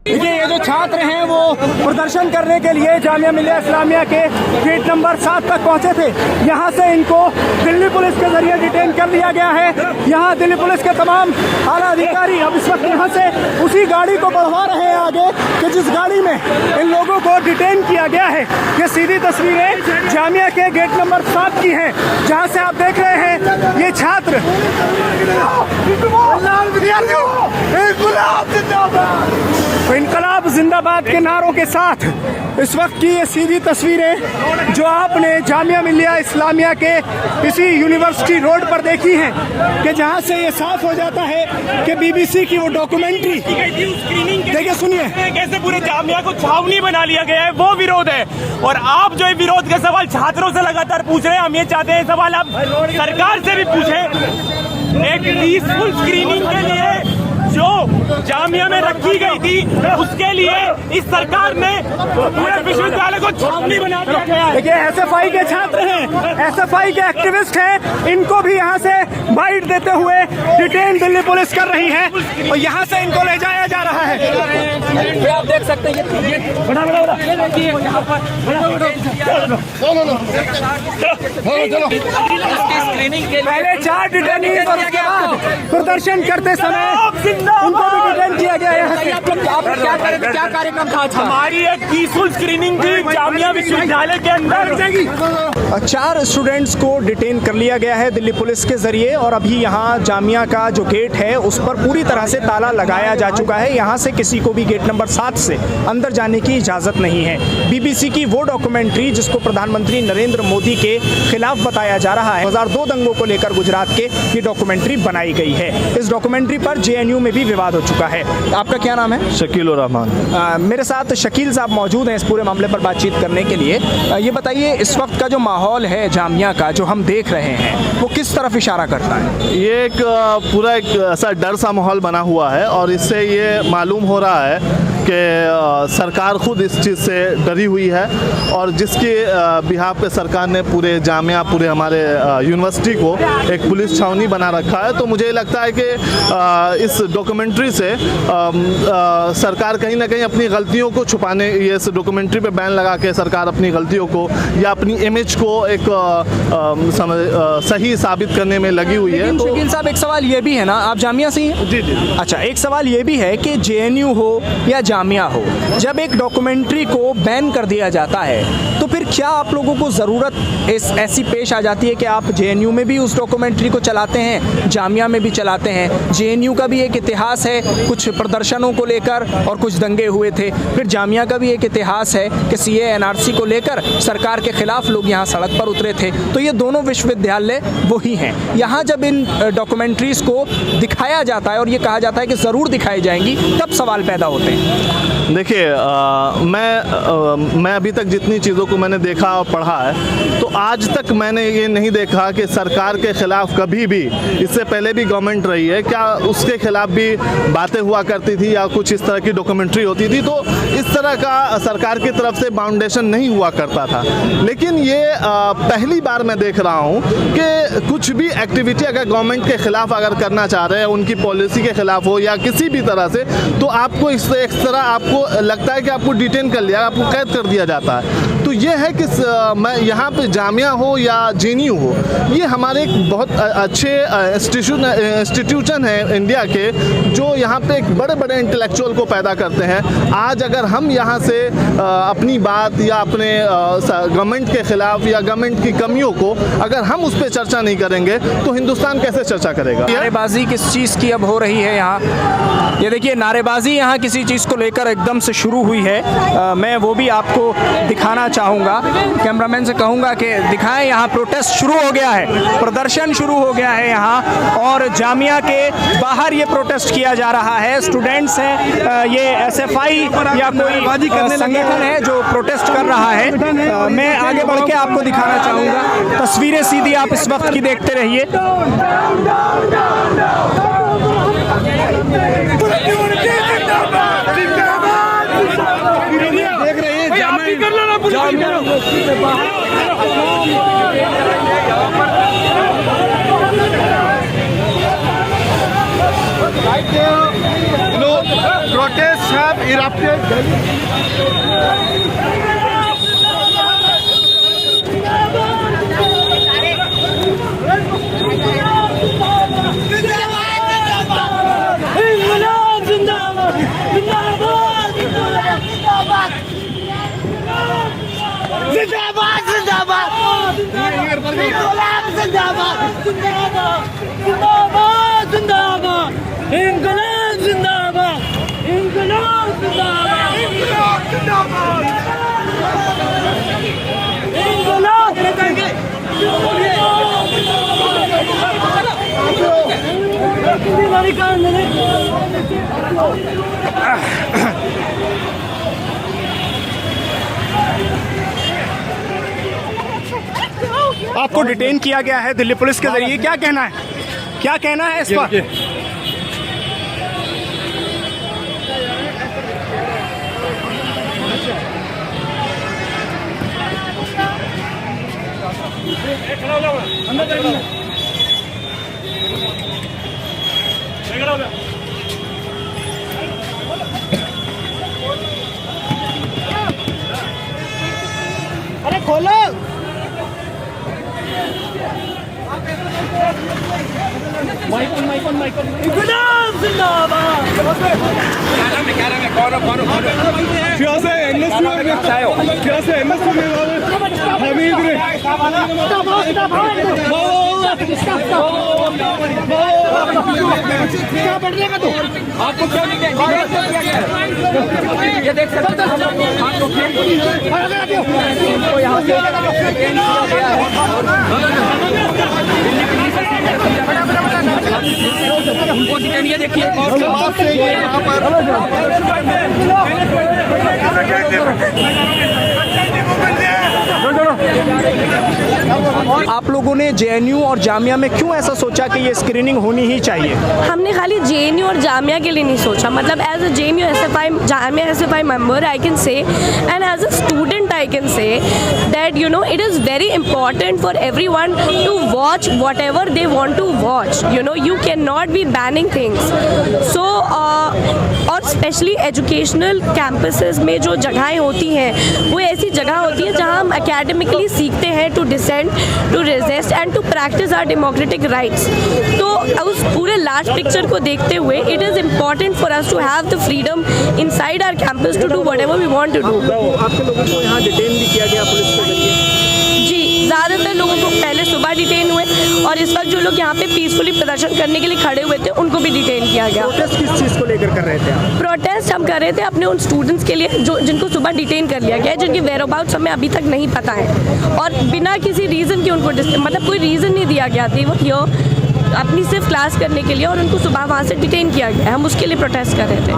ये जो छात्र हैं वो प्रदर्शन करने के लिए जामिया मिलिया इस्लामिया के गेट नंबर 7 तक पहुंचे थे। यहाँ से इनको दिल्ली पुलिस के जरिए डिटेन कर लिया गया है। यहाँ दिल्ली पुलिस के तमाम आला अधिकारी अब इस वक्त यहाँ से उसी गाड़ी को बढ़वा रहे हैं आगे कि जिस गाड़ी में इन लोगों को डिटेन किया गया है। ये सीधी तस्वीरें जामिया के गेट नंबर 7 की हैं, जहाँ से आप देख रहे हैं ये छात्र इनकलाब जिंदाबाद के नारों के साथ इस वक्त की ये सीधी तस्वीरें जो आपने जामिया मिलिया इस्लामिया के इसी यूनिवर्सिटी रोड पर देखी हैं कि जहां से ये साफ हो जाता है कि बीबीसी की वो डॉक्यूमेंट्री देखिए, सुनिए कैसे पूरे जामिया को छावनी बना लिया गया है, वो विरोध है। और आप जो है विरोध के सवाल छात्रों से लगातार पूछ रहे हैं, हम ये चाहते हैं सवाल आप सरकार से भी पूछे। एक पीसफुल स्क्रीनिंग के लिए जो जामिया में रखी गई थी उसके लिए इस सरकार ने पूरे विश्वविद्यालय को छावनी बना दिया गया है। देखिए एसएफआई के छात्र हैं, एसएफआई के एक्टिविस्ट हैं, इनको भी यहाँ से बाइट देते हुए डिटेन दिल्ली पुलिस कर रही है और यहाँ से इनको ले जाया जा रहा है। आप देख सकते हैं पहले 4 डिटेनीज और उसके बाद प्रदर्शन करते समय उनको भी डिटेन किया गया है। क्या कार्यक्रम था? हमारी एक पीसफुल स्क्रीनिंग थी जामिया विश्वविद्यालय के अंदर। 4 स्टूडेंट्स को डिटेन कर लिया गया है दिल्ली पुलिस के जरिए और अभी यहाँ जामिया का जो गेट है उस पर पूरी तरह से ताला लगाया जा चुका है। यहाँ से किसी को भी गेट नंबर 7 से अंदर जाने की इजाज़त नहीं है। बीबीसी की वो डॉक्यूमेंट्री जिसको प्रधानमंत्री नरेंद्र मोदी के खिलाफ बताया जा रहा है, 2002 दंगों को लेकर गुजरात के ये डॉक्यूमेंट्री बनाई गई है। इस डॉक्यूमेंट्री पर जेएनयू में भी विवाद हो चुका है। आपका क्या नाम है? शकील उर रहमान। मेरे साथ शकील साहब मौजूद हैं इस पूरे मामले पर बातचीत करने के लिए। ये बताइए इस वक्त का जो माहौल है जामिया का जो हम देख रहे हैं वो किस तरफ इशारा करता है? ये एक पूरा एक ऐसा डर सा माहौल बना हुआ है और इससे ये मालूम हो रहा है कि सरकार खुद इस चीज़ से डरी हुई है और जिसके बिहाफ पे सरकार ने पूरे जामिया पूरे हमारे यूनिवर्सिटी को एक पुलिस छावनी बना रखा है। तो मुझे लगता है कि इस डॉक्यूमेंट्री से सरकार कहीं ना कहीं अपनी गलतियों को छुपाने, ये इस डॉक्यूमेंट्री पे बैन लगा के सरकार अपनी गलतियों को या अपनी इमेज को एक सही साबित करने में लगी हुई है। तो शकील साहब एक सवाल ये भी है ना, आप जामिया से हैं? जी जी। अच्छा, एक सवाल ये भी है कि जेएनयू हो या जामिया हो, जब एक डॉक्यूमेंट्री को बैन कर दिया जाता है तो फिर क्या आप लोगों को ज़रूरत ऐसी पेश आ जाती है कि आप जेएनयू में भी उस डॉक्यूमेंट्री को चलाते हैं, जामिया में भी चलाते हैं? जेएनयू का भी एक इतिहास है कुछ प्रदर्शनों को लेकर और कुछ दंगे हुए थे, फिर जामिया का भी एक इतिहास है कि सीए एनआरसी को लेकर सरकार के खिलाफ लोग यहाँ सड़क पर उतरे थे। तो ये दोनों विश्वविद्यालय वही हैं। यहाँ जब इन डॉक्यूमेंट्रीज़ को दिखाया जाता है और ये कहा जाता है कि ज़रूर दिखाई जाएंगी, तब सवाल पैदा होते हैं। देखिए मैं अभी तक जितनी चीज़ों को मैंने देखा और पढ़ा है तो आज तक मैंने ये नहीं देखा कि सरकार के खिलाफ कभी भी, इससे पहले भी गवर्नमेंट रही है, क्या उसके खिलाफ भी बातें हुआ करती थी या कुछ इस तरह की डॉक्यूमेंट्री होती थी। तो इस तरह का सरकार की तरफ से बाउंडेशन नहीं हुआ करता था। लेकिन ये पहली बार मैं देख रहा हूँ कि कुछ भी एक्टिविटी अगर गवर्नमेंट के खिलाफ अगर करना चाह रहे हैं, उनकी पॉलिसी के खिलाफ हो या किसी भी तरह से, तो आपको इस तरह आपको लगता है कि आपको डिटेन कर लिया, आपको कैद कर दिया जाता है। तो ये है कि मैं यहाँ पे जामिया हो या जेएनयू हो, ये हमारे एक बहुत अच्छे इंस्टीट्यूशन है इंडिया के जो यहाँ पे एक बड़े बड़े इंटेलेक्चुअल को पैदा करते हैं। आज अगर हम यहाँ से अपनी बात या अपने गवर्नमेंट के खिलाफ या गवर्नमेंट की कमियों को अगर हम उस पर चर्चा नहीं करेंगे तो हिंदुस्तान कैसे चर्चा करेगा? नारेबाजी किस चीज़ की अब हो रही है यहाँ? ये देखिए नारेबाजी यहाँ किसी चीज़ को लेकर एकदम से शुरू हुई है। मैं वो भी आपको दिखाना चाहूँगा, कैमरामैन से कहूँगा कि दिखाएं, यहाँ प्रोटेस्ट शुरू हो गया है, प्रदर्शन शुरू हो गया है यहाँ, और जामिया के बाहर ये प्रोटेस्ट किया जा रहा है। स्टूडेंट्स हैं, ये एसएफआई या कोई संगठन है जो प्रोटेस्ट कर रहा है। मैं आगे बढ़ के आपको दिखाना चाहूँगा, तस्वीरें सीधी आप इस वक्त की देखते रहिए। देख रहे हैं protests have erupted. जिंदाबाद जिंदाबाद इंकलाब जिंदाबाद जिंदाबाद जिंदाबाद इंकलाब जिंदाबाद इंकलाब जिंदाबाद इंकलाब जिंदाबाद आपको डिटेन किया गया है दिल्ली पुलिस के जरिए, क्या कहना है, क्या कहना है इस पर? अरे खोलो इंकलाब जिंदाबाद आपको क्यों नहीं ये देख सकते हैं यहाँ से देखिए आप लोगों ने जेएनयू और जामिया में क्यों ऐसा सोचा कि ये स्क्रीनिंग होनी ही चाहिए? हमने खाली जेएनयू और जामिया के लिए नहीं सोचा, मतलब as a JNU SFI Jamia SFI member I can say and as a student I can say that you know it is very important for everyone to watch whatever they want to watch, you know you can not be banning things. So और specially educational campuses में जो जगहें होती हैं वो ऐसी जगह होती है जहाँ हम एकेडमिकली सीखते हैं to dissent, to resist and to practise our democratic rights. तो उस पूरे लार्ज पिक्चर को देखते हुए it is important for us to have the freedom inside our campus to do whatever we want to do. आपके लोगों को यहाँ डिटेन भी किया गया पुलिस के जरिए? जी, ज़्यादातर लोगों को पहले सुबह डिटेन हुए और इस वक्त जो लोग यहाँ पे पीसफुली प्रदर्शन करने के लिए खड़े हुए थे उनको भी डिटेन किया गया। प्रोटेस्ट किस चीज़ को लेकर कर रहे थे आप? प्रोटेस्ट हम कर रहे थे अपने उन स्टूडेंट्स के लिए जो जिनको सुबह डिटेन कर लिया गया है, जिनके वेयरअबाउट्स हमें अभी तक नहीं पता है और बिना किसी रीज़न के उनको मतलब कोई रीज़न नहीं दिया गया था वो अपनी सिर्फ क्लास करने के लिए और उनको सुबह वहाँ से डिटेन किया गया है। हम उसके लिए प्रोटेस्ट कर रहे थे।